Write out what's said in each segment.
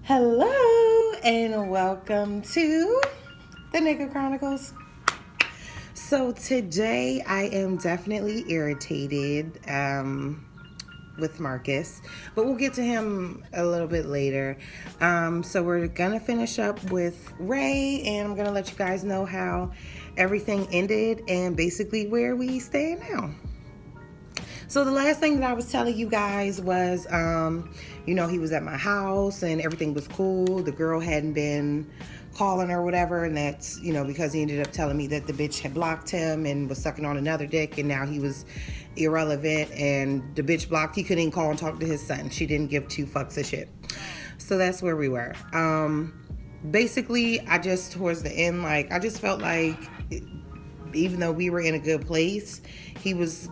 Hello and welcome to the Nigga Chronicles. So today I am definitely irritated with Marcus, but we'll get to him a little bit later. So we're gonna finish up with Ray, and I'm gonna let you guys know how everything ended and basically where we stand now. So the last thing that I was telling you guys was, he was at my house and everything was cool. The girl hadn't been calling or whatever, and that's, because he ended up telling me that the bitch had blocked him and was sucking on another dick, and now he was irrelevant, and the bitch blocked. He couldn't even call and talk to his son. She didn't give two fucks a shit. So that's where we were. Basically, towards the end, I just felt like, even though we were in a good place, he was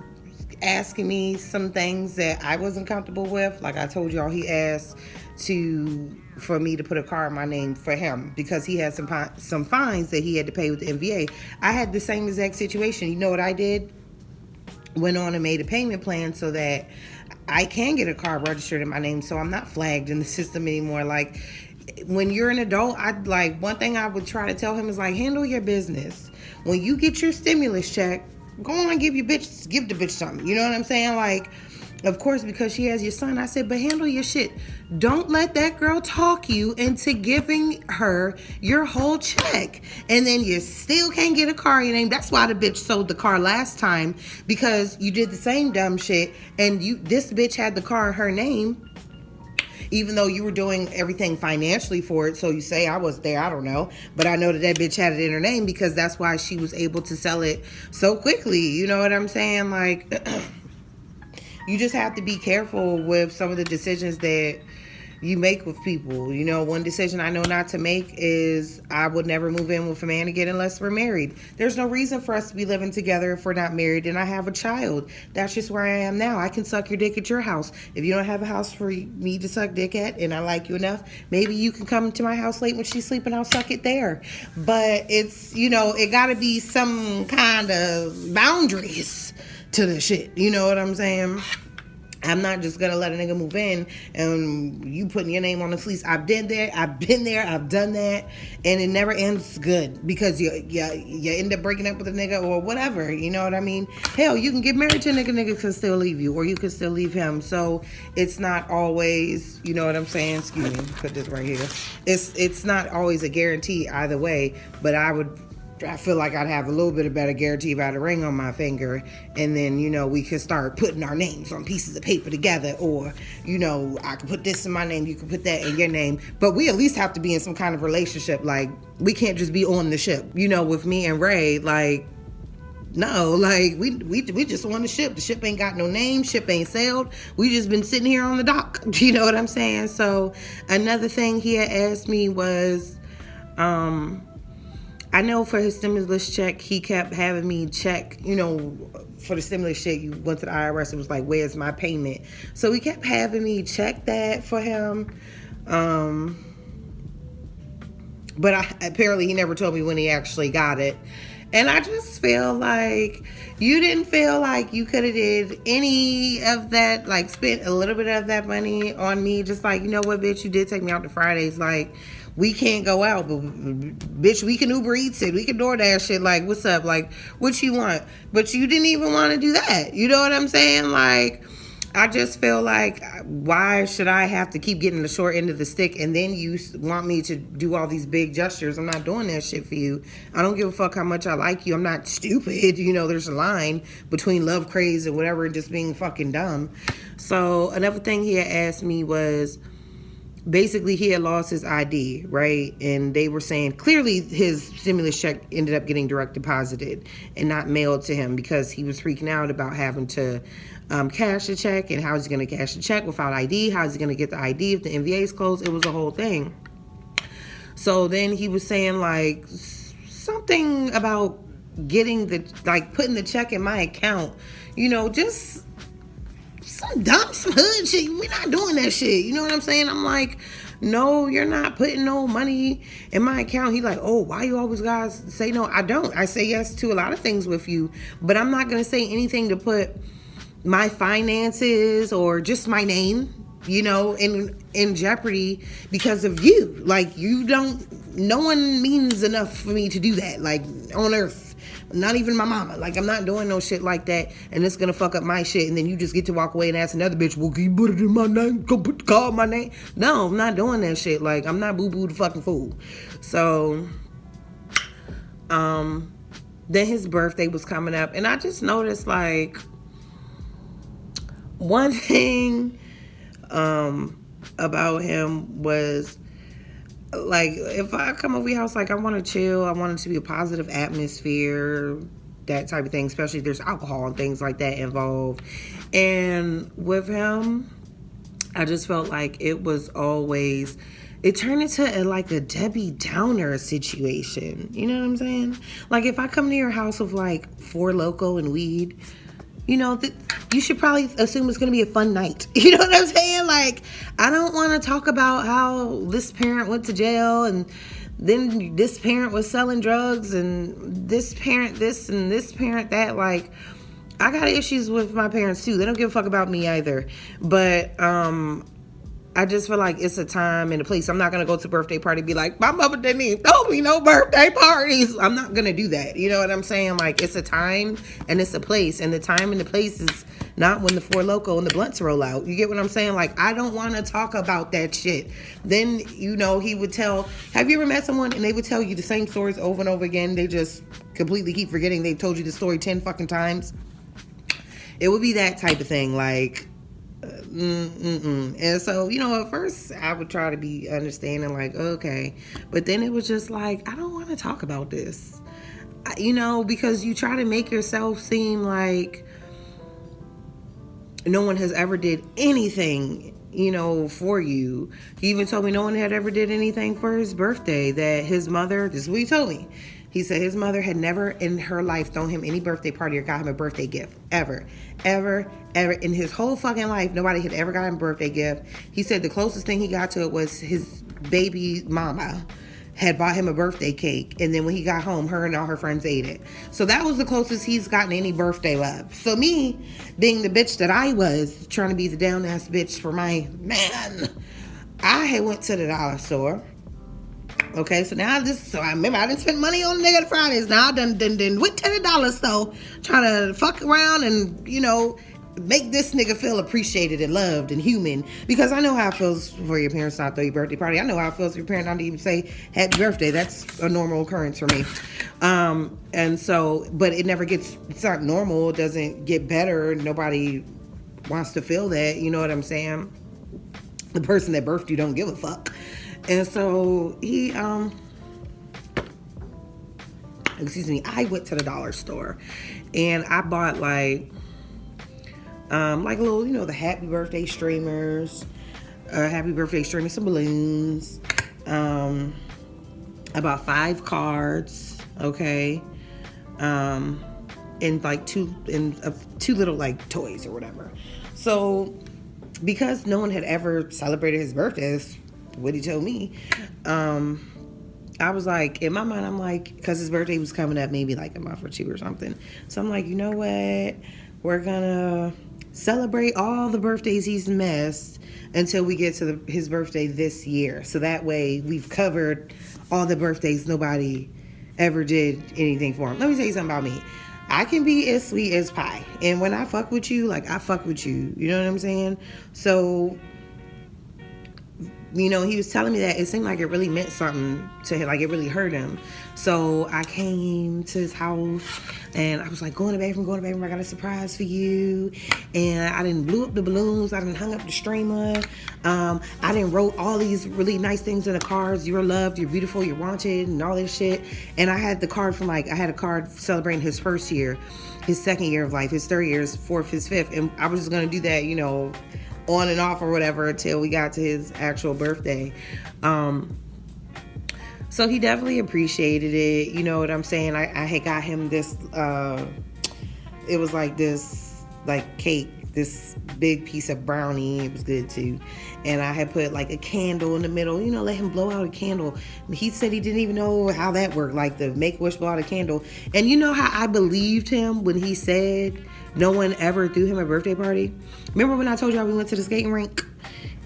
asking me some things that I wasn't comfortable with. Like I told y'all, he asked for me to put a car in my name for him because he had some fines that he had to pay with the MVA. I had the same exact situation. You know what I did? Went on and made a payment plan so that I can get a car registered in my name, so I'm not flagged in the system anymore. Like, when you're an adult, one thing I would try to tell him is handle your business. When you get your stimulus check, go on and give the bitch something. You know what I'm saying? Of course, because she has your son, I said, but handle your shit. Don't let that girl talk you into giving her your whole check. And then you still can't get a car in your name. That's why the bitch sold the car last time, because you did the same dumb shit. And this bitch had the car in her name, even though you were doing everything financially for it. So you say I was there, I don't know. But I know that bitch had it in her name because that's why she was able to sell it so quickly. You know what I'm saying? You just have to be careful with some of the decisions that you make with people. One decision I know not to make is I would never move in with a man again unless we're married. There's no reason for us to be living together if we're not married, and I have a child. That's just where I am now. I can suck your dick at your house. If you don't have a house for me to suck dick at and I like you enough, maybe you can come to my house late when she's sleeping. I'll suck it there. But it's, it gotta be some kind of boundaries to the shit. You know what I'm saying? I'm not just gonna let a nigga move in and you putting your name on the lease. I've been there, I've done that, and it never ends good because you end up breaking up with a nigga or whatever. You know what I mean? Hell, you can get married to a nigga can still leave you, or you can still leave him. So it's not always, you know what I'm saying? Excuse me, put this right here. It's not always a guarantee either way, but I feel like I'd have a little bit of better guarantee if I had a ring on my finger, and then, we could start putting our names on pieces of paper together, or, I could put this in my name, you could put that in your name, but we at least have to be in some kind of relationship. We can't just be on the ship, with me and Ray, no, we just on the ship. The ship ain't got no name, ship ain't sailed. We just been sitting here on the dock, you know what I'm saying? So another thing he had asked me was, I know for his stimulus check, he kept having me check, for the stimulus check, you went to the IRS, it was like, where's my payment? So he kept having me check that for him. But apparently he never told me when he actually got it. And I just feel like you didn't feel like you could have did any of that, spent a little bit of that money on me. Just you know what, bitch, you did take me out to Fridays. We can't go out, but bitch, we can Uber Eats it. We can DoorDash it. What's up? What you want? But you didn't even want to do that. You know what I'm saying? I just feel like, why should I have to keep getting the short end of the stick and then you want me to do all these big gestures? I'm not doing that shit for you. I don't give a fuck how much I like you. I'm not stupid. There's a line between love craze and whatever and just being fucking dumb. So another thing he had asked me was, basically he had lost his ID, right? And they were saying clearly his stimulus check ended up getting direct deposited and not mailed to him because he was freaking out about having to cash a check, and how is he going to cash a check without ID? How is he going to get the ID if the MVA is closed? It was a whole thing. So then he was saying something about getting putting the check in my account, just some hood shit. We're not doing that shit. You know what I'm saying? I'm like, no, you're not putting no money in my account. He oh, why you always guys say no? I don't. I say yes to a lot of things with you, but I'm not going to say anything to put my finances or just my name in jeopardy because of you. Like, no one means enough for me to do that, like, on earth. Not even my mama. Like, I'm not doing no shit like that, and it's gonna fuck up my shit, and then you just get to walk away and ask another bitch, well, can you put it in my name? Go put the call in my name. No, I'm not doing that shit. Like, I'm not boo-boo the fucking fool. So, then his birthday was coming up, and I just noticed, like, one thing about him was, like, if I come over your house, like, I want to chill, I want it to be a positive atmosphere, that type of thing, especially if there's alcohol and things like that involved. And with him, I just felt like it turned into like a Debbie Downer situation. You know what I'm saying? Like, if I come to your house with like 4 Loko and weed, you should probably assume it's going to be a fun night. You know what I'm saying? Like, I don't want to talk about how this parent went to jail and then this parent was selling drugs and this parent this and this parent that. Like, I got issues with my parents too. They don't give a fuck about me either. But I just feel like it's a time and a place. I'm not going to go to a birthday party and be like, my mother didn't even throw me no birthday parties. I'm not going to do that. You know what I'm saying? Like, it's a time and it's a place. And the time and the place is not when the 4 Loko and the blunts roll out. You get what I'm saying? Like, I don't want to talk about that shit. Then, he would tell, have you ever met someone and they would tell you the same stories over and over again? They just completely keep forgetting they've told you the story 10 fucking times. It would be that type of thing. Like, and so, at first I would try to be understanding, like, okay, but then it was just like, I don't want to talk about this, because you try to make yourself seem like no one has ever did anything, for you. He even told me no one had ever did anything for his birthday, that his mother, this is what he told me. He said his mother had never in her life thrown him any birthday party or got him a birthday gift. Ever. In his whole fucking life, nobody had ever got him a birthday gift. He said the closest thing he got to it was his baby mama had bought him a birthday cake. And then when he got home, her and all her friends ate it. So that was the closest he's gotten any birthday love. So me, being the bitch that I was, trying to be the down-ass bitch for my man, I had went to the dollar store. Okay, so now I remember I didn't spend money on Nigga Fridays. Now I done went to the dollar store trying to fuck around and, make this nigga feel appreciated and loved and human. Because I know how it feels for your parents not to throw your birthday party. I know how it feels for your parents not to even say happy birthday. That's a normal occurrence for me. And so, but it never gets, it's not normal. It doesn't get better. Nobody wants to feel that. You know what I'm saying? The person that birthed you don't give a fuck. And so I went to the dollar store and I bought like a little, the happy birthday streamers, some balloons. I bought 5 cards, okay, and like two little like toys or whatever. So because no one had ever celebrated his birthday, that's what he told me. I was like, in my mind, I'm like, because his birthday was coming up maybe like a month or 2 or something. So I'm like, you know what? We're gonna celebrate all the birthdays he's missed until we get to his birthday this year. So that way we've covered all the birthdays nobody ever did anything for him. Let me tell you something about me. I can be as sweet as pie. And when I fuck with you, like, I fuck with you. You know what I'm saying? So, he was telling me that it seemed like it really meant something to him, like it really hurt him. So I came to his house and I was like, go in the bathroom, I got a surprise for you. And I done blew up the balloons, I done hung up the streamer. I done wrote all these really nice things in the cards. You're loved, you're beautiful, you're wanted, and all this shit. And I had the card from I had a card celebrating his first year, his second year of life, his third year, his fourth, his fifth. And I was just going to do that, on and off or whatever until we got to his actual birthday. So he definitely appreciated it. You know what I'm saying? I had got him this, it was like this, like cake, this big piece of brownie. It was good too. And I had put like a candle in the middle, let him blow out a candle. He said he didn't even know how that worked, like the Make-A-Wish blow out a candle. And you know how I believed him when he said no one ever threw him a birthday party? Remember when I told y'all we went to the skating rink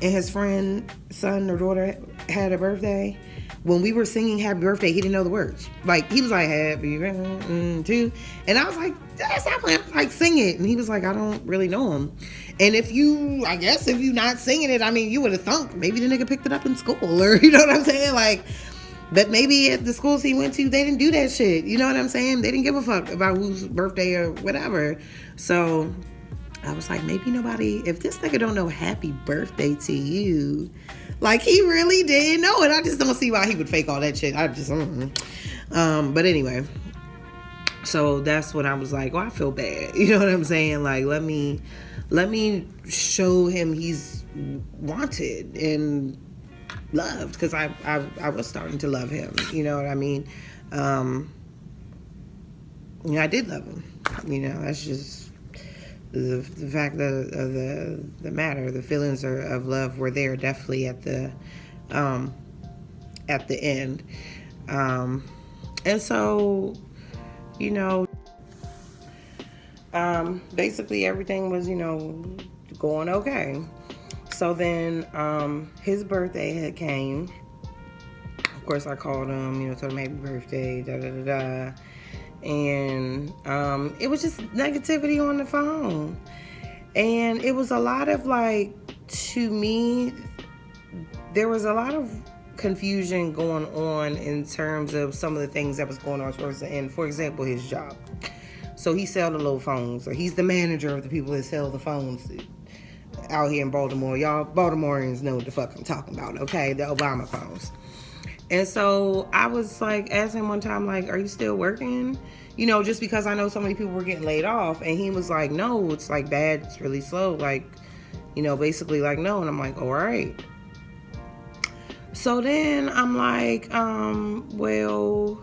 and his friend, son or daughter had a birthday, when we were singing happy birthday, he didn't know the words. Like, he was like, happy birthday to, and I was like, that's not like, sing it. And he was like, I don't really know him. And if you not singing it, I mean, you would have thunk maybe the nigga picked it up in school, or you know what I'm saying? Like, but maybe at the schools he went to, they didn't do that shit. You know what I'm saying? They didn't give a fuck about whose birthday or whatever. So I was like, maybe nobody, if this nigga don't know happy birthday to you, like, he really didn't know it. I just don't see why he would fake all that shit. But anyway, so that's when I was like, oh, I feel bad. You know what I'm saying? Like, let me show him he's wanted and loved, because I was starting to love him. You know what I mean? I did love him. That's just the fact of the matter. The feelings of love were there definitely at the end. And so, basically everything was, going okay. So then his birthday had came. Of course, I called him, told him happy birthday, da-da-da-da. And it was just negativity on the phone. And it was a lot of, like, to me, there was a lot of confusion going on in terms of some of the things that was going on towards the end. For example, his job. So he sell the little phones, or he's the manager of the people that sell the phones out here in Baltimore. Y'all Baltimoreans know what the fuck I'm talking about, okay? The Obama phones. And so I was like, asking him one time, like, are you still working? Just because I know so many people were getting laid off. And he was like, no, it's like bad. It's really slow. Like, basically like, no. And I'm like, all right. So then I'm like, well,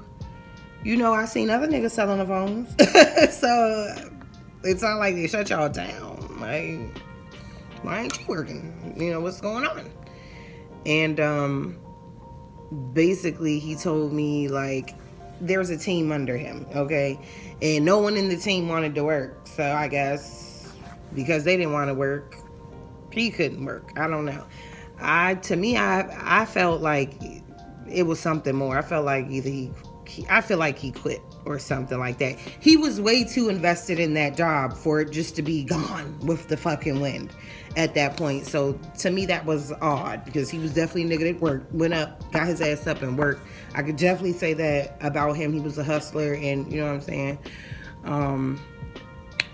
I seen other niggas selling the phones. So it's not like they shut y'all down. Like, why ain't you working? What's going on? And basically he told me, like, there's a team under him, okay? And no one in the team wanted to work. So I guess because they didn't want to work, he couldn't work. I don't know. I felt like it was something more. I felt like either I feel like he quit or something like that. He was way too invested in that job for it just to be gone with the fucking wind at that point. So to me, that was odd, because he was definitely a nigga that worked, went up, got his ass up and worked. I could definitely say that about him. He was a hustler, and you know what I'm saying?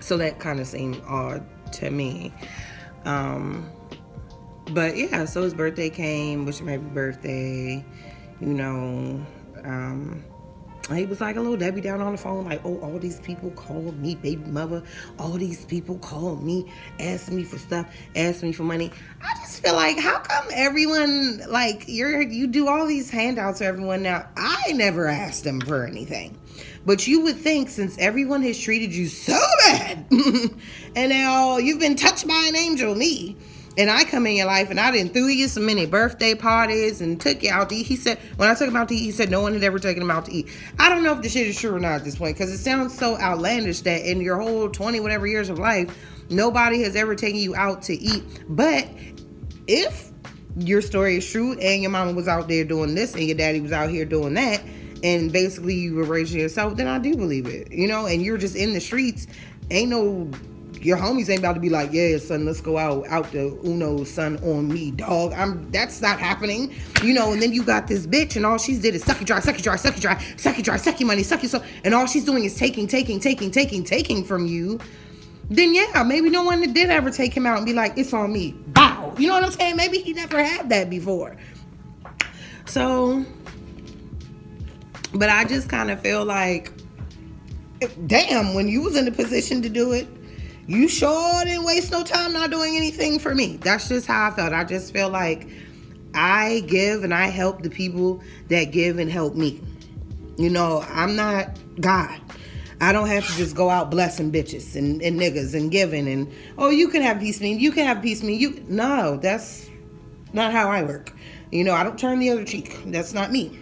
So that kind of seemed odd to me. But yeah, so his birthday came, wished him happy birthday, he was like a little Debbie down on the phone, like, oh, all these people called me baby mother. All these people called me, asking me for stuff, asking me for money. I just feel like, how come everyone, like, you do all these handouts for everyone now? I never asked them for anything. But you would think, since everyone has treated you so bad, and now you've been touched by an angel, me, and I come in your life and I didn't threw you so many birthday parties and took you out to eat. He said, when I took him out to eat, he said no one had ever taken him out to eat. I don't know if the shit is true or not at this point, because it sounds so outlandish that in your whole 20 whatever years of life, nobody has ever taken you out to eat. But if your story is true and your mama was out there doing this and your daddy was out here doing that, and basically you were raising yourself, then I do believe it, and you're just in the streets. Your homies ain't about to be like, yeah, son, let's go out the Uno, son, on me, dog. That's not happening, and then you got this bitch, and all she's did is suck you dry, suck you dry, suck you dry, suck you dry, suck your money, suck your soul, and all she's doing is taking from you. Then yeah, maybe no one did ever take him out and be like, it's on me, bow. You know what I'm saying? Maybe he never had that before. So, but I just kind of feel like, damn, when you was in the position to do it, you sure didn't waste no time not doing anything for me. That's just how I felt. I just feel like I give and I help the people that give and help me. I'm not God. I don't have to just go out blessing bitches and niggas and giving and, oh, you can have a piece of me, you can have a piece of me. No, that's not how I work. I don't turn the other cheek. That's not me.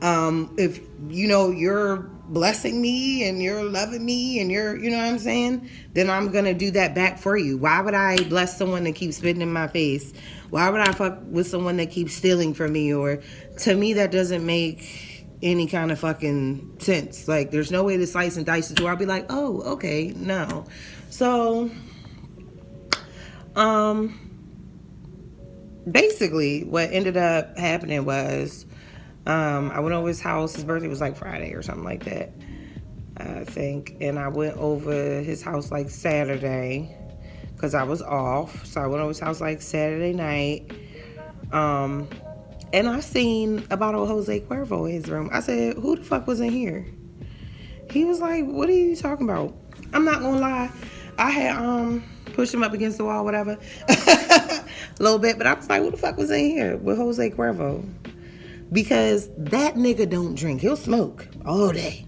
If, you're blessing me and you're loving me and you're, you know what I'm saying, then I'm gonna do that back for you. Why would I bless someone that keeps spitting in my face? Why would I fuck with someone that keeps stealing from me? Or to me, that doesn't make any kind of fucking sense. Like, there's no way to slice and dice it where I'll be like, oh, okay, no. So, basically, what ended up happening was, I went over his house. His birthday was like Friday or something like that, I think. And I went over his house like Saturday because I was off. So I went over his house like Saturday night. And I seen a bottle of Jose Cuervo in his room. I said, who the fuck was in here? He was like, what are you talking about? I'm not gonna lie. I had pushed him up against the wall, whatever. A little bit. But I was like, who the fuck was in here with Jose Cuervo? Because that nigga don't drink. He'll smoke all day.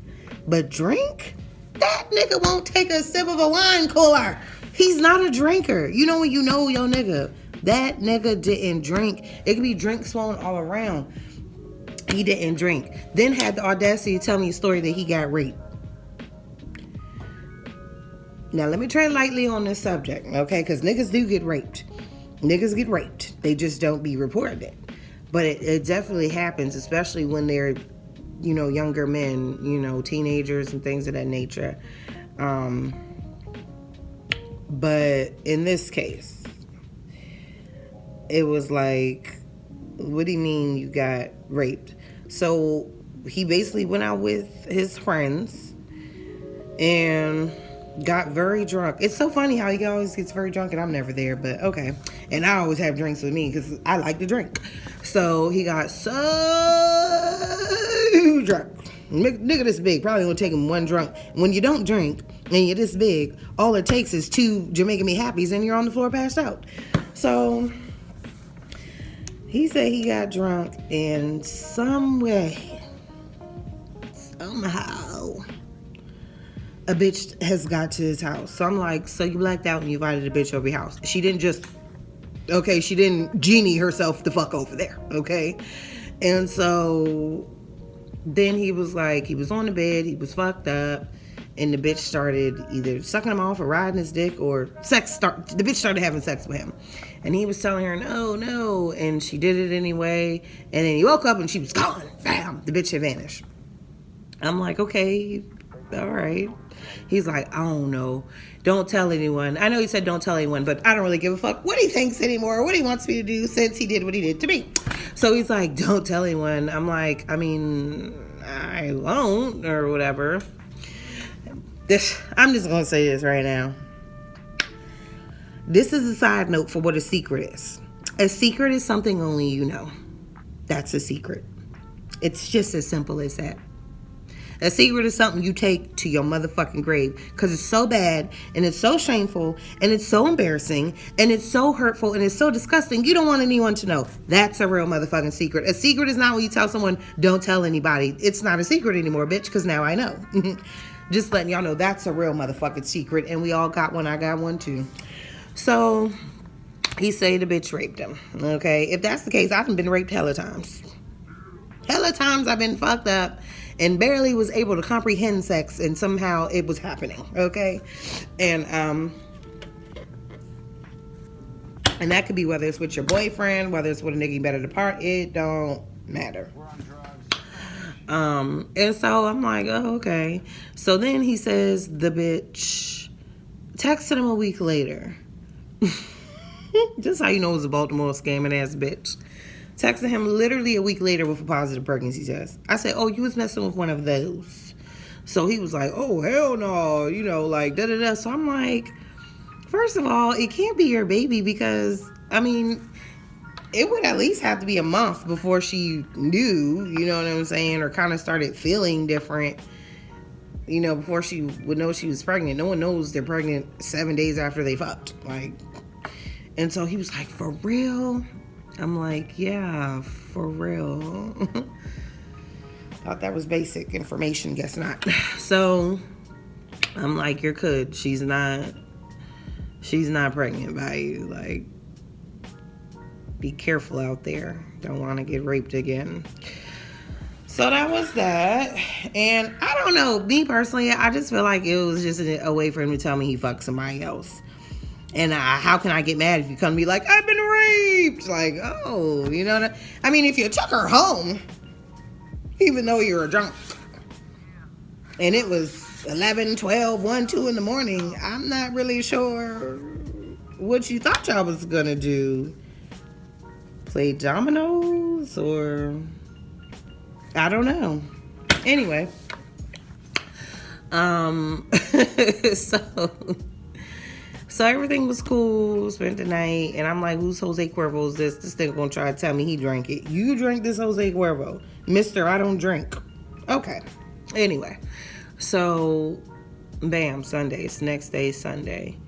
But drink? That nigga won't take a sip of a wine cooler. He's not a drinker. You know when you know your nigga. That nigga didn't drink. It could be drink swollen all around. He didn't drink. Then had the audacity to tell me a story that he got raped. Now let me tread lightly on this subject, okay? Because niggas do get raped. Niggas get raped. They just don't be reporting it. But it definitely happens, especially when they're, you know, younger men, you know, teenagers and things of that nature. But in this case, it was like, what do you mean you got raped? So he basically went out with his friends and got very drunk. It's so funny how he always gets very drunk and I'm never there, but okay. And I always have drinks with me because I like to drink. So he got so drunk. Nigga this big, probably gonna take him one drunk. When you don't drink and you're this big, all it takes is 2 Jamaican Me Happies and you're on the floor passed out. So he said he got drunk in some way, somehow, a bitch has got to his house. So I'm like, so you blacked out and you invited a bitch over your house. She didn't just, okay, she didn't genie herself the fuck over there, okay? And so then he was like, he was on the bed, he was fucked up, and the bitch started either sucking him off or riding his dick or the bitch started having sex with him. And he was telling her, no, and she did it anyway. And then he woke up and she was gone. Bam, the bitch had vanished. I'm like, okay, all right. He's like, I don't know. Don't tell anyone. I know he said don't tell anyone, but I don't really give a fuck what he thinks anymore or what he wants me to do since he did what he did to me. So he's like, don't tell anyone. I'm like, I mean, I won't or whatever. I'm just going to say this right now. This is a side note for what a secret is. A secret is something only you know. That's a secret. It's just as simple as that. A secret is something you take to your motherfucking grave because it's so bad and it's so shameful and it's so embarrassing and it's so hurtful and it's so disgusting you don't want anyone to know. That's a real motherfucking secret. A secret is not when you tell someone, don't tell anybody. It's not a secret anymore, bitch, because now I know. Just letting y'all know that's a real motherfucking secret, and we all got one. I got one too. So he say the bitch raped him. Okay, if that's the case, I've been raped hella times. Hella times I've been fucked up and barely was able to comprehend sex, and somehow it was happening. Okay, and that could be whether it's with your boyfriend, whether it's with a nigga you better depart. It don't matter. And so I'm like, oh, okay. So then he says the bitch texted him a week later. Just how you know it was a Baltimore scamming ass bitch. Texted him literally a week later with a positive pregnancy test. I said, oh, you was messing with one of those. So he was like, oh, hell no. You know, like, da-da-da. So I'm like, first of all, it can't be your baby because, I mean, it would at least have to be a month before she knew, you know what I'm saying, or kind of started feeling different, you know, before she would know she was pregnant. No one knows they're pregnant 7 days after they fucked. Like, and so he was like, for real? I'm like, yeah, for real. Thought that was basic information, guess not. So I'm like, you're good. She's not pregnant by you. Like, be careful out there. Don't want to get raped again. So that was that. And I don't know, me personally, I just feel like it was just a way for him to tell me he fucked somebody else. And how can I get mad if you come to me like, I've been raped? Like, oh, you know what I mean, if you took her home, even though you were drunk, and it was 11, 12, 1, 2 in the morning, I'm not really sure what you thought y'all was going to do. Play dominoes or... I don't know. Anyway. So everything was cool. Spent the night, and I'm like, "Who's Jose Cuervo? Is this? This nigga gonna try to tell me he drank it? You drank this Jose Cuervo, Mister? I don't drink." Okay. Anyway, so bam, Sundays. Next day, Sunday.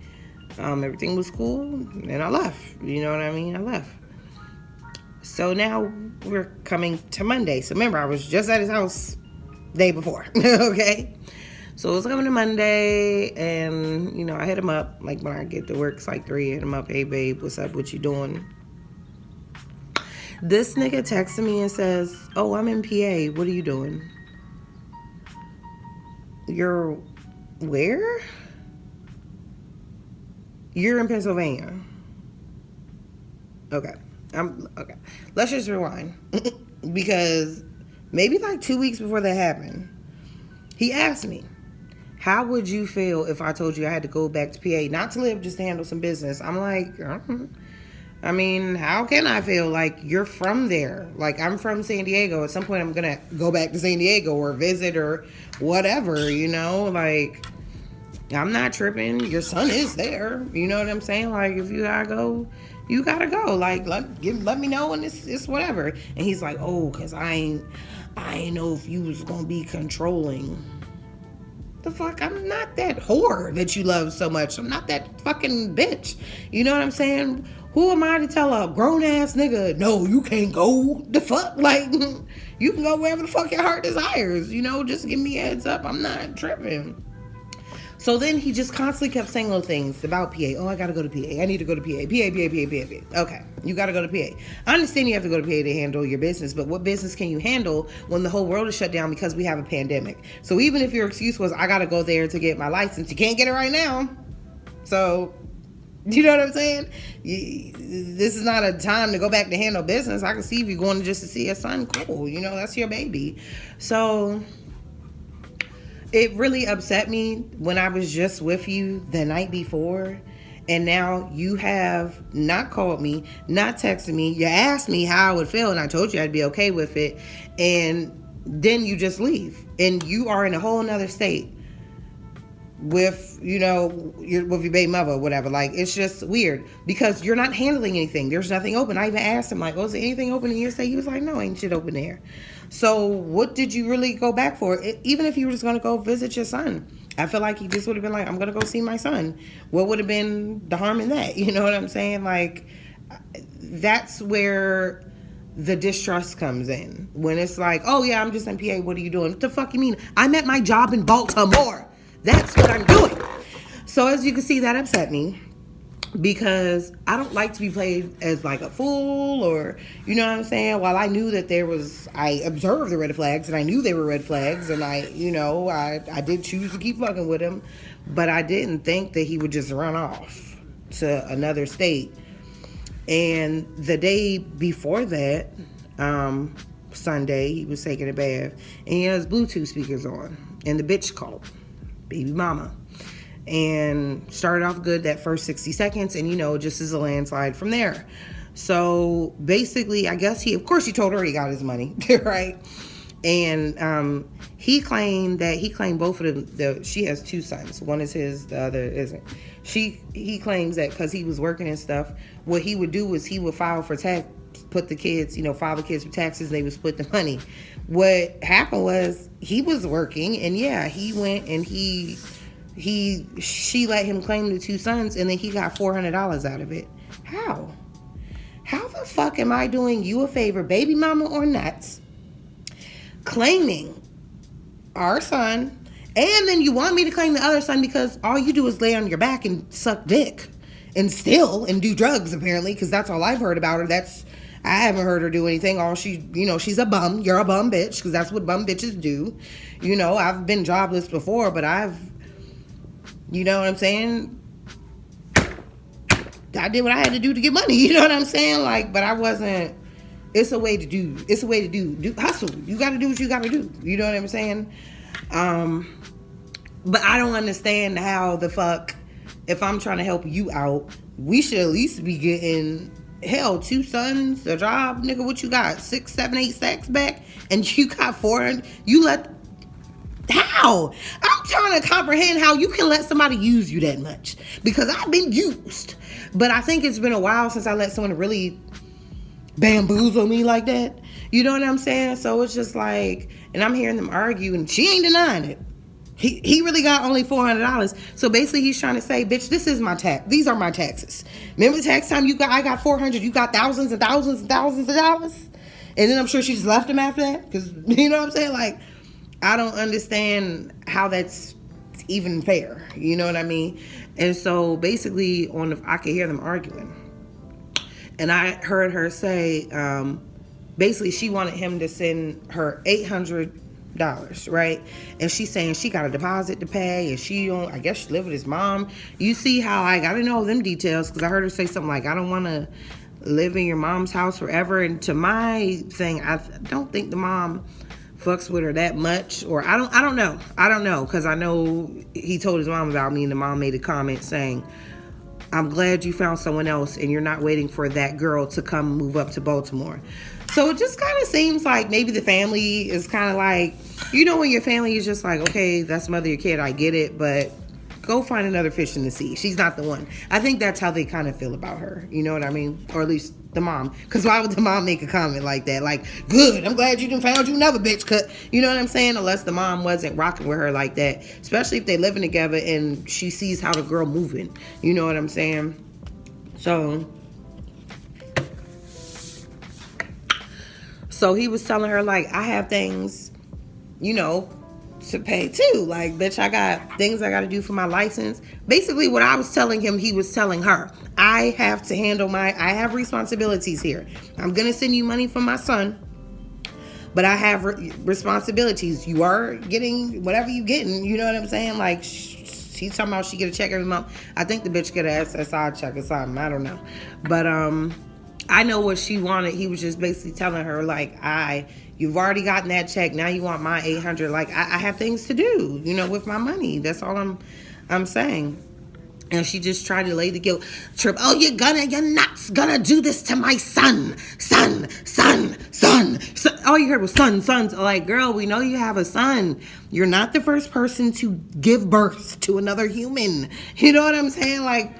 Everything was cool, and I left. You know what I mean? I left. So now we're coming to Monday. So remember, I was just at his house day before. Okay. So it was coming to Monday, and, you know, I hit him up. Like, when I get to work, it's like 3, I hit him up. Hey, babe, what's up? What you doing? This nigga texted me and says, oh, I'm in PA. What are you doing? You're where? You're in Pennsylvania. Okay. Okay. Let's just rewind. Because maybe like 2 weeks before that happened, he asked me, how would you feel if I told you I had to go back to PA, not to live, just to handle some business? I'm like, I mean, how can I feel? Like, you're from there. Like, I'm from San Diego. At some point, I'm going to go back to San Diego or visit or whatever, you know? Like, I'm not tripping. Your son is there. You know what I'm saying? Like, if you got to go, you got to go. Like, let me know, and it's whatever. And he's like, oh, because I ain't know if you was going to be controlling. The fuck? I'm not that whore that you love so much. I'm not that fucking bitch. You know what I'm saying? Who am I to tell a grown-ass nigga, no, you can't go? The fuck? Like, you can go wherever the fuck your heart desires. You know, just give me a heads up. I'm not tripping. So then he just constantly kept saying little things about PA. Oh, I gotta go to PA. I need to go to PA. PA. Okay, you gotta go to PA. I understand you have to go to PA to handle your business, but what business can you handle when the whole world is shut down because we have a pandemic? So even if your excuse was, I gotta go there to get my license, you can't get it right now. So, you know what I'm saying? This is not a time to go back to handle business. I can see if you're going just to see your son. Cool, you know, that's your baby. So it really upset me when I was just with you the night before, and now you have not called me, not texted me. You asked me how I would feel, and I told you I'd be okay with it, and then you just leave, and you are in a whole nother state with, you know, with your baby mother or whatever. Like, it's just weird because you're not handling anything. There's nothing open. I even asked him, like, oh, is there anything open in your state? He was like, no, ain't shit open there. So what did you really go back for? Even if you were just going to go visit your son, I feel like he just would have been like, I'm going to go see my son. What would have been the harm in that? You know what I'm saying? Like, that's where the distrust comes in. When it's like, oh, yeah, I'm just in PA. What are you doing? What the fuck you mean? I'm at my job in Baltimore. That's what I'm doing. So as you can see, that upset me. Because I don't like to be played as like a fool, or, you know what I'm saying? While I knew that I observed the red flags, and I knew they were red flags, and I did choose to keep fucking with him, but I didn't think that he would just run off to another state. And the day before that, Sunday, he was taking a bath, and he has Bluetooth speakers on, and the bitch called, baby mama. And started off good that first 60 seconds, and, you know, just as a landslide from there. So basically, I guess he told her he got his money, right? And he claimed both of them. She has 2 sons. One is his, the other isn't. He claims that because he was working and stuff, what he would do was he would file for tax, file the kids for taxes, and they would split the money. What happened was he was working, and yeah, he went and she let him claim the 2 sons, and then he got $400 out of it. How the fuck am I doing you a favor, baby mama or not, claiming our son, and then you want me to claim the other son because all you do is lay on your back and suck dick and steal and do drugs, apparently, because that's all I've heard about her. I haven't heard her do anything. All she, she's a bum. You're a bum bitch, because that's what bum bitches do. I've been jobless before, but you know what I'm saying? I did what I had to do to get money. You know what I'm saying? Like, but I wasn't. It's a way to do. It's a way to do hustle. You got to do what you got to do. You know what I'm saying? But I don't understand how the fuck, if I'm trying to help you out, we should at least be getting, hell, 2 sons, a job, nigga. What you got? 6, 7, 8 stacks back, and you got 400. How? I'm trying to comprehend how you can let somebody use you that much, because I've been used. But I think it's been a while since I let someone really bamboozle me like that. You know what I'm saying? So it's just like, and I'm hearing them argue, and she ain't denying it. He really got only $400. So basically he's trying to say, bitch, this is my tax. These are my taxes. Remember the tax time I got 400, you got thousands and thousands and thousands of dollars? And then I'm sure she just left him after that. Because, you know what I'm saying? Like, I don't understand how that's even fair. You know what I mean? And so basically I could hear them arguing. And I heard her say, basically she wanted him to send her $800, right? And she's saying she got a deposit to pay, and I guess she lived with his mom. You see how I gotta know them details, because I heard her say something like, I don't want to live in your mom's house forever. And to my thing, I don't think the mom fucks with her that much, or I don't know, because I know he told his mom about me, and the mom made a comment saying, I'm glad you found someone else and you're not waiting for that girl to come move up to Baltimore. So it just kind of seems like maybe the family is kind of like, when your family is just like, okay, that's mother your kid, I get it, but go find another fish in the sea. She's not the one. I think that's how they kind of feel about her. You know what I mean? Or at least the mom. Because why would the mom make a comment like that? Like, good, I'm glad you done found you another bitch. You know what I'm saying? Unless the mom wasn't rocking with her like that. Especially if they living together and she sees how the girl moving. You know what I'm saying? So he was telling her, like, I have things, to pay too. Like, bitch, I got things I got to do for my license. Basically what I was telling him, he was telling her, I have to handle I have responsibilities here. I'm going to send you money from my son, but I have responsibilities. You are getting whatever you getting. You know what I'm saying? Like, she's talking about she get a check every month. I think the bitch get a SSI check or something. I don't know. But, I know what she wanted. He was just basically telling her, like, you've already gotten that check. Now you want my 800. Like, I have things to do, with my money. That's all I'm saying. And she just tried to lay the guilt trip. Oh, you're not gonna do this to my son. Son. All you heard was sons. Like, girl, we know you have a son. You're not the first person to give birth to another human. You know what I'm saying? Like,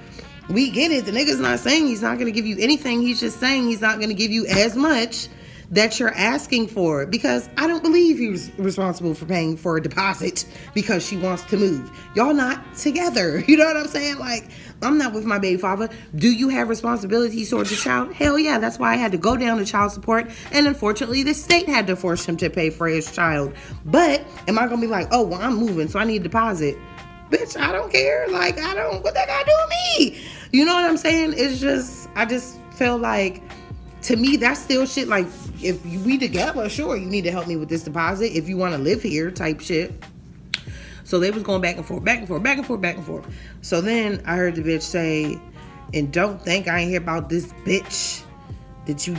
we get it. The nigga's not saying he's not going to give you anything. He's just saying he's not going to give you as much that you're asking for. Because I don't believe he was responsible for paying for a deposit because she wants to move. Y'all not together. You know what I'm saying? Like, I'm not with my baby father. Do you have responsibilities towards your child? Hell yeah. That's why I had to go down to child support. And unfortunately, the state had to force him to pay for his child. But am I going to be like, oh, well, I'm moving, so I need a deposit? Bitch, I don't care. Like, what that got to do with me? You know what I'm saying? It's just, I just feel like, to me, that's still shit. Like, if we together, sure, you need to help me with this deposit if you want to live here type shit. So they was going back and forth. So then I heard the bitch say, and don't think I ain't hear about this bitch that you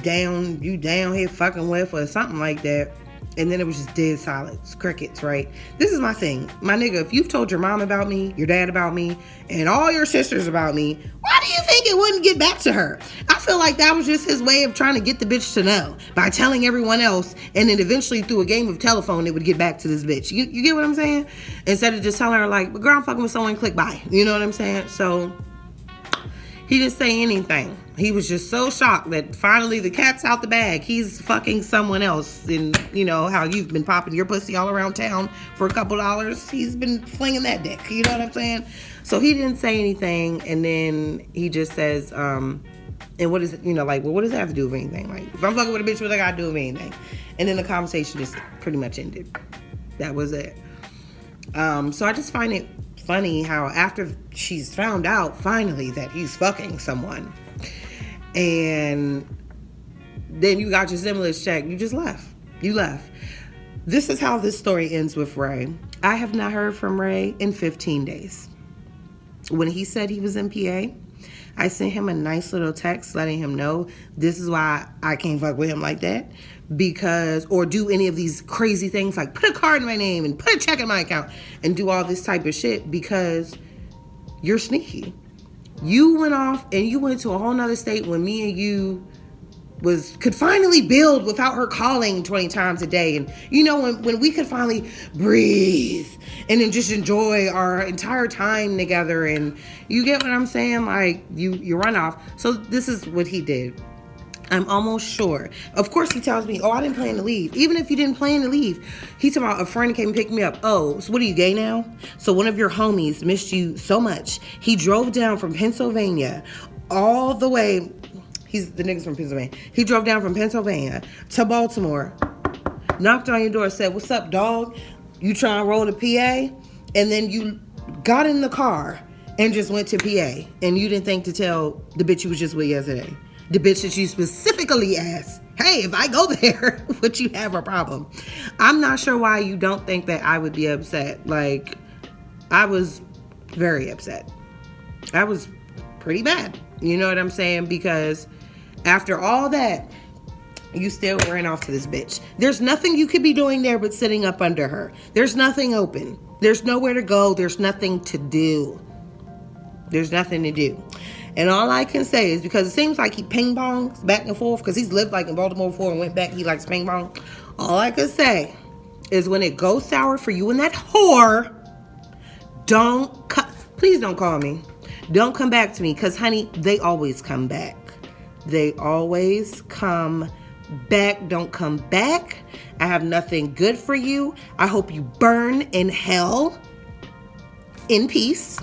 down here fucking with or something like that. And then it was just dead silence, crickets, right? This is my thing. My nigga, if you've told your mom about me, your dad about me, and all your sisters about me, why do you think it wouldn't get back to her? I feel like that was just his way of trying to get the bitch to know by telling everyone else, and then eventually through a game of telephone, it would get back to this bitch. You get what I'm saying? Instead of just telling her, like, but girl, I'm fucking with someone, click bye. You know what I'm saying? So he didn't say anything. He was just so shocked that finally the cat's out the bag. He's fucking someone else. And you know how you've been popping your pussy all around town for a couple dollars. He's been flinging that dick. You know what I'm saying? So he didn't say anything. And then he just says, and what is it, like, well, what does that have to do with anything? Like, if I'm fucking with a bitch, what I gotta do with anything? And then the conversation just pretty much ended. That was it. So I just find it funny how after she's found out finally that he's fucking someone, and then you got your stimulus check. You just left. You left. This is how this story ends with Ray. I have not heard from Ray in 15 days. When he said he was in PA, I sent him a nice little text letting him know this is why I can't fuck with him like that. Because, or do any of these crazy things like put a card in my name and put a check in my account and do all this type of shit because you're sneaky. You went off and you went to a whole nother state when me and you could finally build without her calling 20 times a day. And you know, when we could finally breathe and then just enjoy our entire time together. And you get what I'm saying? Like you run off. So this is what he did. I'm almost sure. Of course, he tells me, oh, I didn't plan to leave. Even if you didn't plan to leave, he's talking about a friend came and picked me up. Oh, so what are you, gay now? So one of your homies missed you so much. He drove down from Pennsylvania all the way. The nigga's from Pennsylvania. He drove down from Pennsylvania to Baltimore, knocked on your door, said, what's up, dog? You trying to roll to PA? And then you got in the car and just went to PA. And you didn't think to tell the bitch you was just with yesterday. The bitch that you specifically asked, hey, if I go there, would you have a problem? I'm not sure why you don't think that I would be upset. Like, I was very upset. I was pretty bad. You know what I'm saying? Because after all that, you still ran off to this bitch. There's nothing you could be doing there but sitting up under her. There's nothing open. There's nowhere to go. There's nothing to do. There's nothing to do. And all I can say is because it seems like he ping pongs back and forth because he's lived like in Baltimore before and went back. He likes ping pong. All I can say is when it goes sour for you and that whore, please don't call me. Don't come back to me because, honey, they always come back. They always come back. Don't come back. I have nothing good for you. I hope you burn in hell in peace.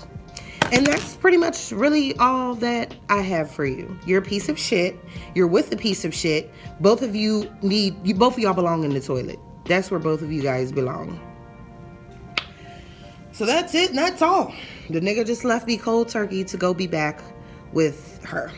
And that's pretty much really all that I have for you. You're a piece of shit. You're with a piece of shit. Both of y'all belong in the toilet. That's where both of you guys belong. So that's it. And that's all. The nigga just left me cold turkey to go be back with her.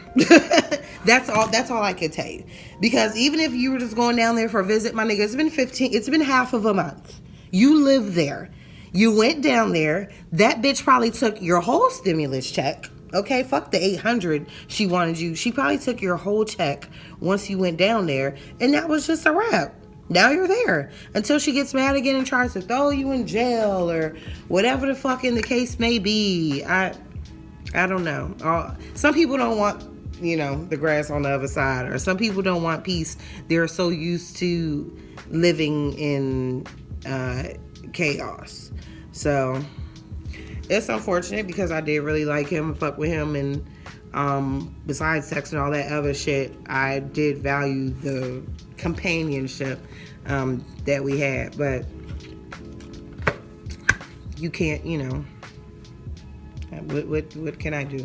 That's all I can tell you. Because even if you were just going down there for a visit, my nigga, it's been half of a month. You live there. You went down there. That bitch probably took your whole stimulus check. Okay, fuck the $800 she wanted you. She probably took your whole check once you went down there. And that was just a wrap. Now you're there. Until she gets mad again and tries to throw you in jail or whatever the fuck in the case may be. I don't know. Some people don't want, the grass on the other side. Or some people don't want peace. They're so used to living in chaos. So it's unfortunate because I did really like him and fuck with him. And besides sex and all that other shit, I did value the companionship that we had. But you can't, what can I do?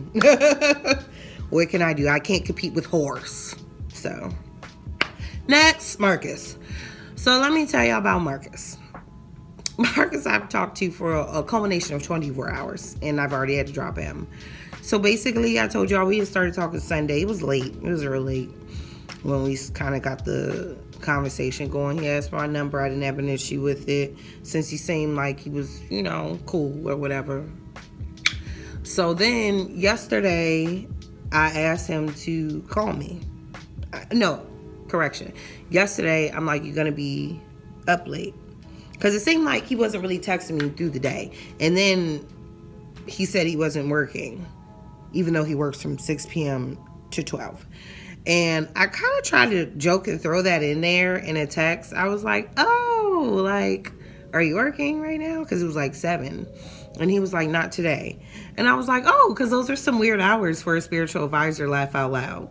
What can I do? I can't compete with whores. So next, Marcus. So let me tell y'all about Marcus. Marcus I've talked to for a culmination of 24 hours, and I've already had to drop him. So basically, I told y'all we had started talking Sunday. It was late. It was real late when we kind of got the conversation going. He asked my number. I didn't have an issue with it since he seemed like he was, cool or whatever. So then yesterday, I asked him to call me. Yesterday, I'm like, you're going to be up late. Because it seemed like he wasn't really texting me through the day. And then he said he wasn't working, even though he works from 6 p.m. to 12. And I kind of tried to joke and throw that in there in a text. I was like, are you working right now? Because it was like 7. And he was like, not today. And I was like, because those are some weird hours for a spiritual advisor, laugh out loud.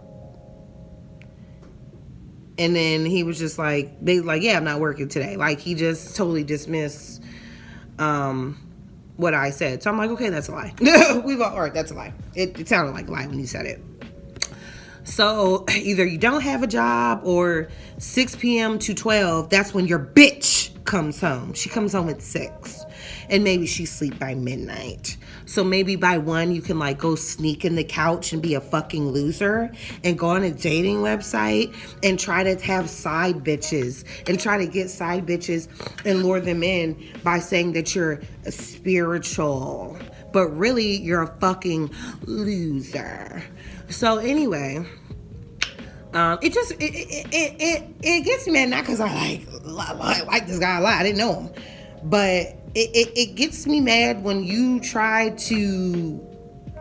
And then he was just like, yeah, I'm not working today. Like, he just totally dismissed what I said. So I'm like, okay, that's a lie. All right, that's a lie. It sounded like a lie when he said it. So either you don't have a job or 6 p.m. to 12, that's when your bitch comes home. She comes home at 6. and maybe she sleep by midnight. So maybe by 1 you can like go sneak in the couch and be a fucking loser and go on a dating website and try to have side bitches and try to get side bitches and lure them in by saying that you're spiritual, but really you're a fucking loser. So anyway, it gets me mad, not because I like this guy a lot. I didn't know him, but it gets me mad when you try to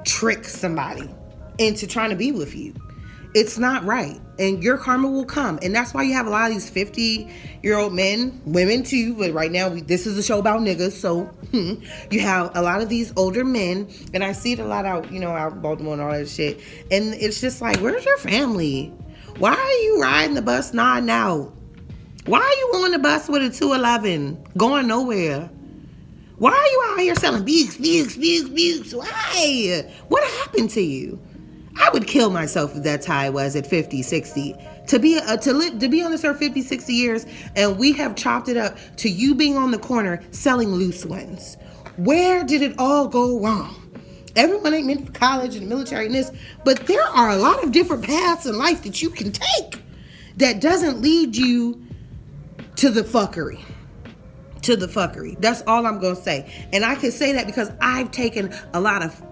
trick somebody into trying to be with you. It's not right, and your karma will come, and that's why you have a lot of these 50-year-old men, women too. But right now, this is a show about niggas, so you have a lot of these older men, and I see it a lot out in Baltimore and all that shit. And it's just like, where's your family? Why are you riding the bus nodding out? Why are you on the bus with a 211 going nowhere? Why are you out here selling Bukes? Why? What happened to you? I would kill myself if that's how I was at 50, 60. To be on this earth 50, 60 years, and we have chopped it up to you being on the corner selling loose ones. Where did it all go wrong? Everyone ain't meant for college and military and this, but there are a lot of different paths in life that you can take that doesn't lead you to the fuckery. That's all I'm going to say. And I can say that because I've taken a lot of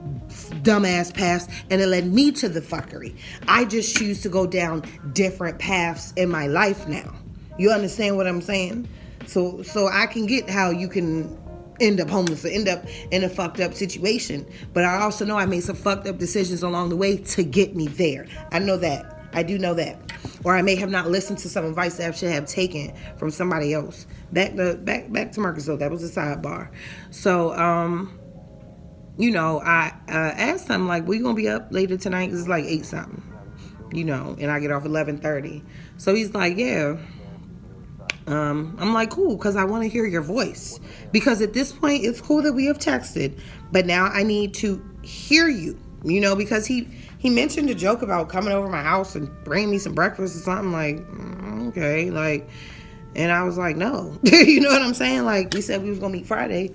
dumbass paths and it led me to the fuckery. I just choose to go down different paths in my life now. You understand what I'm saying? So I can get how you can end up homeless or end up in a fucked up situation. But I also know I made some fucked up decisions along the way to get me there. I know that. I do know that. Or I may have not listened to some advice that I should have taken from somebody else. Back to Marcus, though. That was a sidebar. So, I asked him, like, we gonna be up later tonight? Because it's like 8 something, and I get off 11:30. So he's like, yeah. I'm like, cool, because I want to hear your voice. Because at this point, it's cool that we have texted, but now I need to hear you, because he mentioned a joke about coming over my house and bringing me some breakfast or something, like, okay, like, and I was like, no. You know what I'm saying? Like, we said we was going to meet Friday.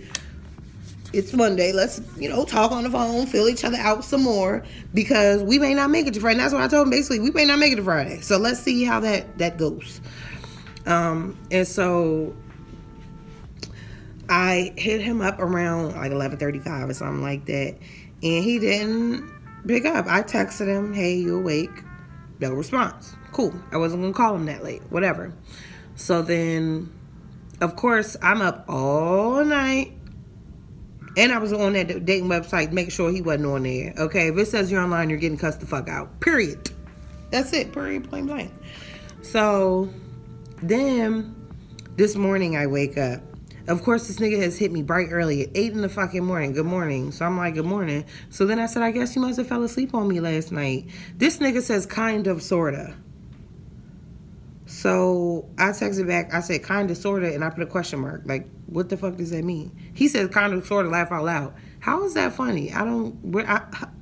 It's Monday. Let's, talk on the phone, fill each other out some more, because we may not make it to Friday. And that's what I told him, basically. We may not make it to Friday. So let's see how that goes. And so I hit him up around like 11:35 or something like that. And he didn't pick up. I texted him, hey, you awake? No response. Cool. I wasn't going to call him that late. Whatever. So then, of course, I'm up all night. And I was on that dating website, making sure he wasn't on there. Okay, if it says you're online, you're getting cussed the fuck out. Period. That's it. Period. Plain blank. So then, this morning I wake up. Of course, this nigga has hit me bright early at 8 in the fucking morning. Good morning. So I'm like, good morning. So then I said, I guess you must have fell asleep on me last night. This nigga says kind of, sorta. So I texted back. I said kind of, sorta, and I put a question mark. Like, what the fuck does that mean? He said kind of, sorta, laugh out loud. How is that funny? I'm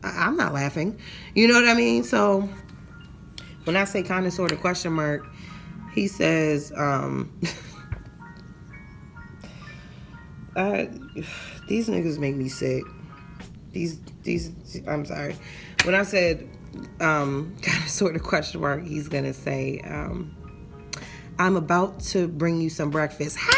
not laughing. You know what I mean? So when I say kind of, sorta, question mark, he says, these niggas make me sick. These, I'm sorry. When I said, kind of, sort of, question mark, he's gonna say, I'm about to bring you some breakfast. How?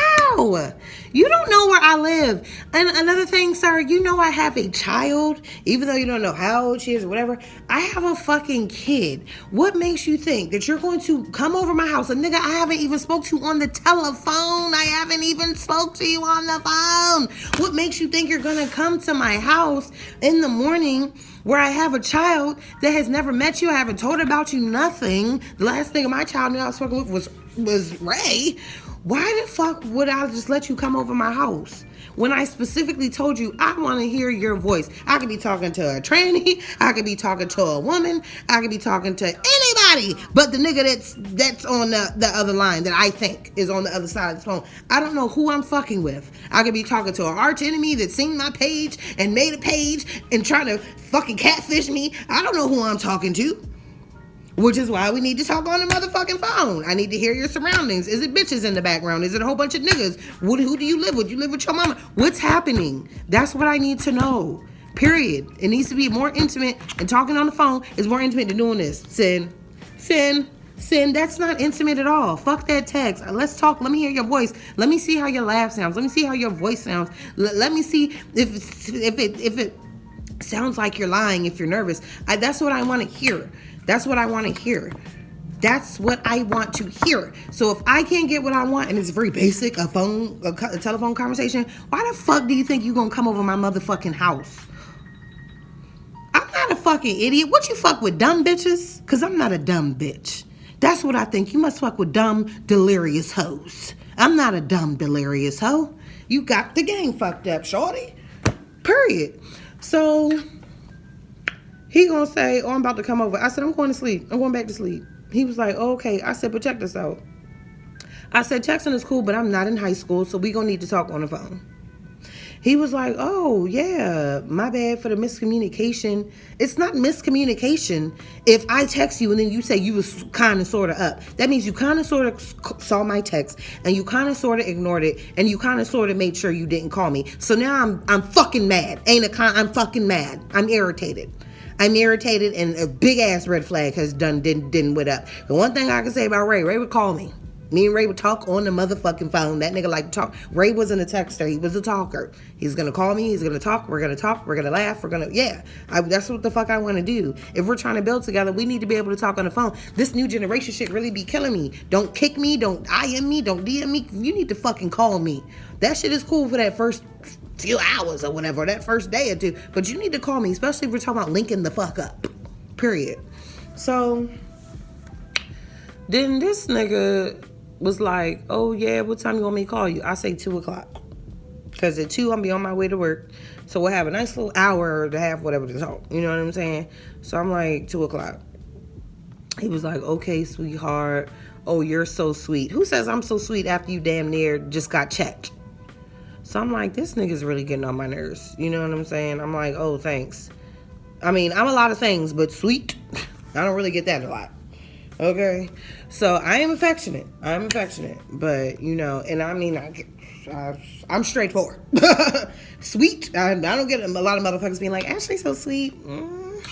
You don't know where I live. And another thing, sir, I have a child, even though you don't know how old she is or whatever. I have a fucking kid. What makes you think that you're going to come over my house? And nigga, I haven't even spoke to you on the telephone. I haven't even spoke to you on the phone. What makes you think you're going to come to my house in the morning where I have a child that has never met you? I haven't told her about you, nothing. The last thing my child knew I was fucking with was Ray. Why the fuck would I just let you come over my house when I specifically told you I want to hear your voice? I could be talking to a tranny, I could be talking to a woman, I could be talking to anybody but the nigga that's on the other line that I think is on the other side of the phone. I don't know who I'm fucking with. I could be talking to an arch enemy that's seen my page and made a page and trying to fucking catfish me. I don't know who I'm talking to. Which is why we need to talk on the motherfucking phone. I need to hear your surroundings. Is it bitches in the background? Is it a whole bunch of niggas? Who do you live with? You live with your mama? What's happening? That's what I need to know. Period. It needs to be more intimate, and talking on the phone is more intimate than doing this. Sin. That's not intimate at all. Fuck that text. Let's talk. Let me hear your voice. Let me see how your laugh sounds. Let me see how your voice sounds. Let me see if it sounds like you're lying, if you're nervous. That's what I want to hear. That's what I want to hear. That's what I want to hear. So if I can't get what I want, and it's very basic, a telephone conversation, why the fuck do you think you gonna come over my motherfucking house? I'm not a fucking idiot. What, you fuck with dumb bitches? Because I'm not a dumb bitch. That's what I think. You must fuck with dumb, delirious hoes. I'm not a dumb, delirious hoe. You got the game fucked up, shorty. Period. So he gonna say, oh, I'm about to come over. I said, I'm going to sleep. I'm going back to sleep. He was like, oh, okay. I said, but check this out. I said, texting is cool, but I'm not in high school, so we gonna need to talk on the phone. He was like, oh, yeah, my bad for the miscommunication. It's not miscommunication if I text you and then you say you was kind of sort of up. That means you kind of sort of saw my text and you kind of sort of ignored it and you kind of sort of made sure you didn't call me. So now I'm fucking mad. I'm fucking mad. I'm irritated. And a big ass red flag has didn't went up. The one thing I can say about Ray would call me. Me and Ray would talk on the motherfucking phone. That nigga like to talk. Ray wasn't a texter. He was a talker. He's going to call me. He's going to talk. We're going to laugh. That's what the fuck I want to do. If we're trying to build together, we need to be able to talk on the phone. This new generation shit really be killing me. Don't kick me. Don't IM me. Don't DM me. You need to fucking call me. That shit is cool for that first few hours or whatever, that first day or two. But you need to call me, especially if we're talking about linking the fuck up. Period. So then this nigga was like, oh yeah, what time you want me to call you? I say 2:00. Because at 2, I'll be on my way to work. So we'll have a nice little hour to have whatever to talk. You know what I'm saying? So I'm like, 2:00. He was like, okay, sweetheart. Oh, you're so sweet. Who says I'm so sweet after you damn near just got checked? So I'm like, this nigga's really getting on my nerves. You know what I'm saying? I'm like, oh, thanks. I mean, I'm a lot of things, but sweet, I don't really get that a lot. Okay, so I am affectionate. But, you know, and I mean, I'm straightforward. Sweet. I don't get a lot of motherfuckers being like, Ashley's so sweet.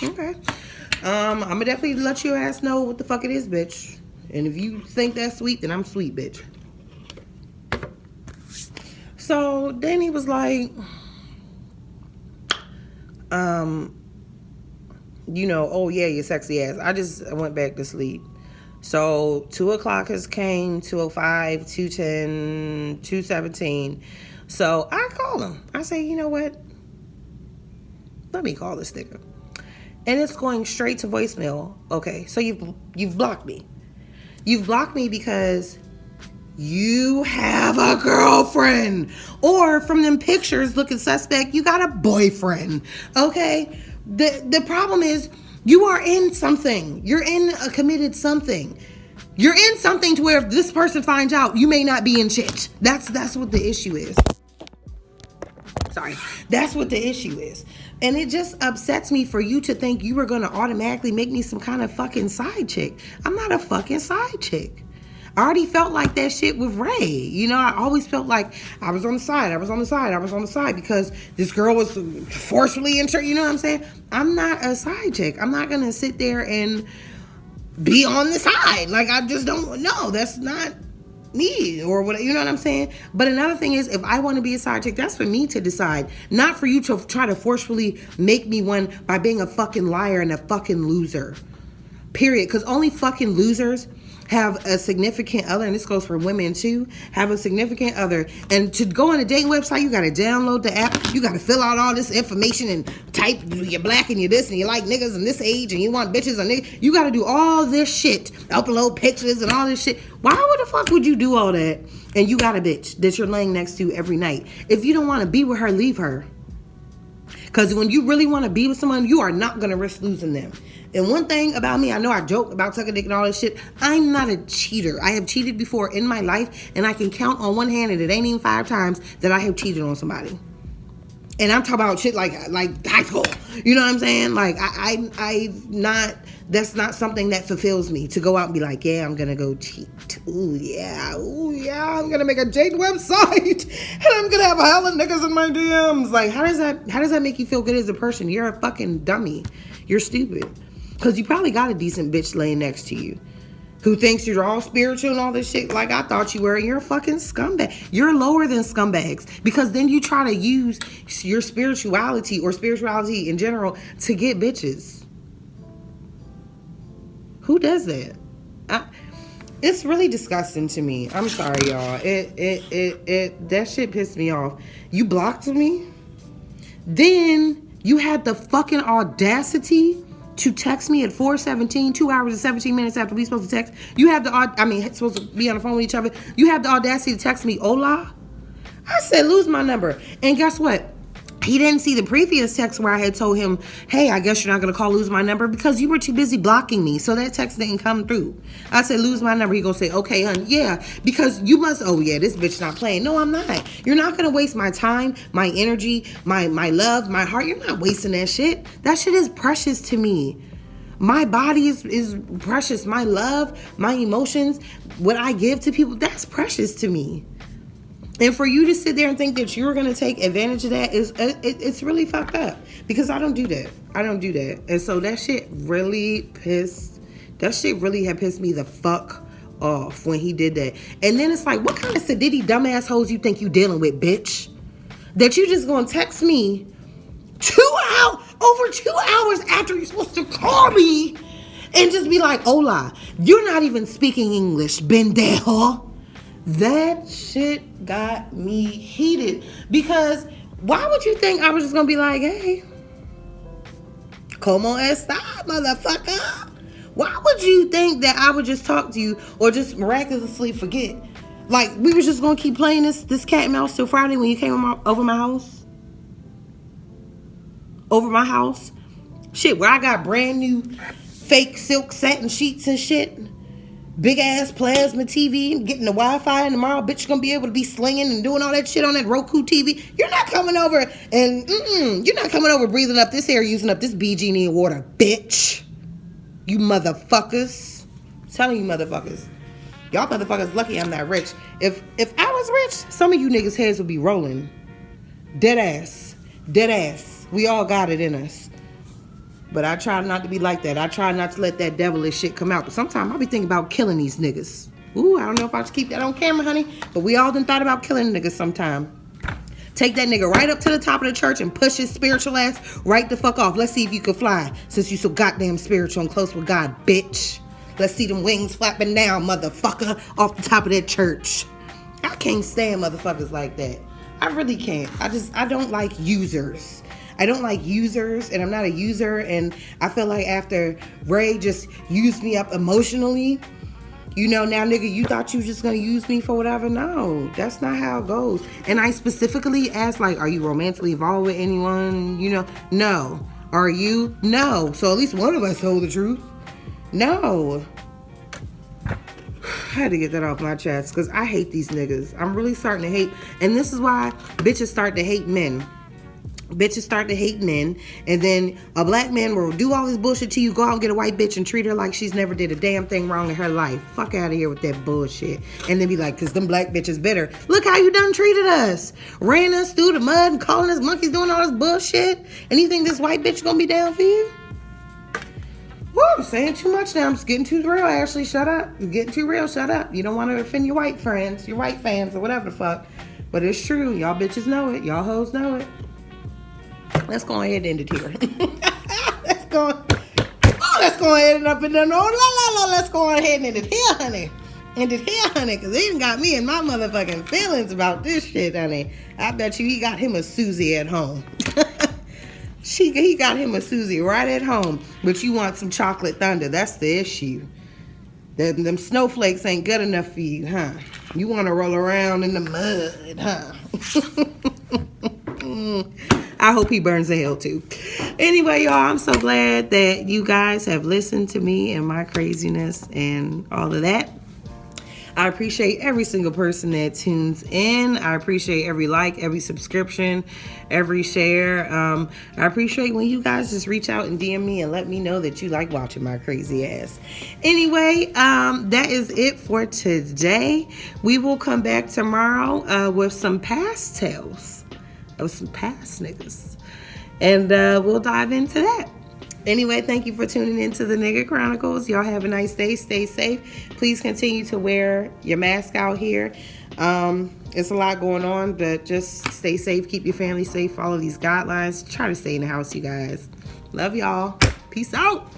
Okay. I'm gonna definitely let your ass know what the fuck it is, bitch. And if you think that's sweet, then I'm sweet, bitch. So then he was like, you know, oh yeah, you sexy ass. I went back to sleep. So 2:00 has came, 2:05, 2:10, 2:17. So I call him. I say, you know what? Let me call this nigga. And it's going straight to voicemail. Okay, so you've blocked me. You've blocked me because you have a girlfriend. Or from them pictures looking suspect, you got a boyfriend. Okay? The problem is you are in something. You're in a committed something. You're in something to where if this person finds out, you may not be in shit. That's what the issue is. Sorry. That's what the issue is. And it just upsets me for you to think you were going to automatically make me some kind of fucking side chick. I'm not a fucking side chick. I already felt like that shit with Ray. You know, I always felt like I was on the side because this girl was forcefully into, you know what I'm saying? I'm not a side chick. I'm not going to sit there and be on the side. Like, I just don't know. That's not me or what, you know what I'm saying? But another thing is, if I want to be a side chick, that's for me to decide, not for you to try to forcefully make me one by being a fucking liar and a fucking loser. Period. Because only fucking losers have a significant other, and this goes for women too, have a significant other. And to go on a dating website, you got to download the app. You got to fill out all this information and type you're black and you're this and you like niggas and this age and you want bitches and niggas. You got to do all this shit, upload pictures and all this shit. Why the fuck would you do all that? And you got a bitch that you're laying next to every night. If you don't want to be with her, leave her. Because when you really want to be with someone, you are not going to risk losing them. And one thing about me, I know I joke about sucking dick and all this shit. I'm not a cheater. I have cheated before in my life, and I can count on one hand, and it ain't even 5 times that I have cheated on somebody. And I'm talking about shit like high school. You know what I'm saying? Like I not, that's not something that fulfills me, to go out and be like, yeah, I'm gonna go cheat. Ooh yeah, I'm gonna make a Jade website and I'm gonna have a hella niggas in my DMs. Like, how does that make you feel good as a person? You're a fucking dummy. You're stupid. Cause you probably got a decent bitch laying next to you who thinks you're all spiritual and all this shit like I thought you were, and you're a fucking scumbag. You're lower than scumbags, because then you try to use your spirituality or spirituality in general to get bitches. Who does that? It's really disgusting to me. I'm sorry, y'all. That shit pissed me off. You blocked me, then you had the fucking audacity to text me at 4:17, 2 hours and 17 minutes after we supposed to text. You have the, supposed to be on the phone with each other. You have the audacity to text me, hola? I said, lose my number. And guess what? He didn't see the previous text where I had told him, hey, I guess you're not going to call lose my number because you were too busy blocking me. So that text didn't come through. I said, lose my number. He going to say, okay, hun, yeah, because you must, oh yeah, this bitch not playing. No, I'm not. You're not going to waste my time, my energy, my love, my heart. You're not wasting that shit. That shit is precious to me. My body is precious. My love, my emotions, what I give to people, that's precious to me. And for you to sit there and think that you're going to take advantage of that it's really fucked up, because I don't do that. I don't do that. And so that shit really had pissed me the fuck off when he did that. And then it's like, what kind of sedity dumbass hoes you think you dealing with, bitch? That you just going to text me over 2 hours after you're supposed to call me and just be like, hola, you're not even speaking English, pendejo. That shit got me heated, because why would you think I was just gonna be like, hey, como esta, motherfucker? Why would you think that I would just talk to you or just miraculously forget? Like, we were just gonna keep playing this cat and mouse till Friday when you came over my house? Over my house? Shit, where I got brand new fake silk satin sheets and shit. Big ass plasma TV, getting the Wi-Fi, and tomorrow bitch gonna be able to be slinging and doing all that shit on that Roku TV. You're not coming over and you're not coming over breathing up this air, using up this BG&E water, bitch. You motherfuckers. I'm telling you motherfuckers. Y'all motherfuckers lucky I'm not rich. If I was rich, some of you niggas' heads would be rolling. Dead ass. Dead ass. We all got it in us. But I try not to be like that. I try not to let that devilish shit come out. But sometimes I'll be thinking about killing these niggas. Ooh, I don't know if I should keep that on camera, honey. But we all done thought about killing niggas sometime. Take that nigga right up to the top of the church and push his spiritual ass right the fuck off. Let's see if you can fly, since you so goddamn spiritual and close with God, bitch. Let's see them wings flapping down, motherfucker, off the top of that church. I can't stand motherfuckers like that. I really can't. I don't like users. I don't like users, and I'm not a user, and I feel like after Ray just used me up emotionally, you know, now nigga, you thought you was just gonna use me for whatever? No, that's not how it goes. And I specifically asked, like, are you romantically involved with anyone? You know, no. Are you? No. So at least one of us told the truth. No. I had to get that off my chest, because I hate these niggas. I'm really starting to hate, and this is why bitches start to hate men. Bitches start to hate men, and then a black man will do all this bullshit to you, go out and get a white bitch and treat her like she's never did a damn thing wrong in her life. Fuck out of here with that bullshit. And then be like, because them black bitches better. Look how you done treated us. Ran us through the mud and calling us monkeys, doing all this bullshit. And you think this white bitch gonna be down for you? Woo, I'm saying too much now. I'm just getting too real, Ashley. Shut up. You're getting too real. Shut up. You don't want to offend your white friends, your white fans, or whatever the fuck. But it's true. Y'all bitches know it. Y'all hoes know it. Let's go ahead and end it here. Let's go ahead and up and down. Let's go ahead and end it here, honey. End it here, honey, because he done got me in my motherfucking feelings about this shit, honey. I bet you he got him a Susie at home. He got him a Susie right at home. But you want some chocolate thunder. That's the issue. Them snowflakes ain't good enough for you, huh? You want to roll around in the mud, huh? I hope he burns in hell too. Anyway, y'all, I'm so glad that you guys have listened to me and my craziness and all of that. I appreciate every single person that tunes in. I appreciate every like, every subscription, every share. I appreciate when you guys just reach out and DM me and let me know that you like watching my crazy ass. Anyway, that is it for today. We will come back tomorrow with some past tales of some past niggas. And we'll dive into that. Anyway, thank you for tuning into the Nigga Chronicles. Y'all have a nice day. Stay safe. Please continue to wear your mask out here. It's a lot going on, but just stay safe. Keep your family safe. Follow these guidelines. Try to stay in the house, you guys. Love y'all. Peace out.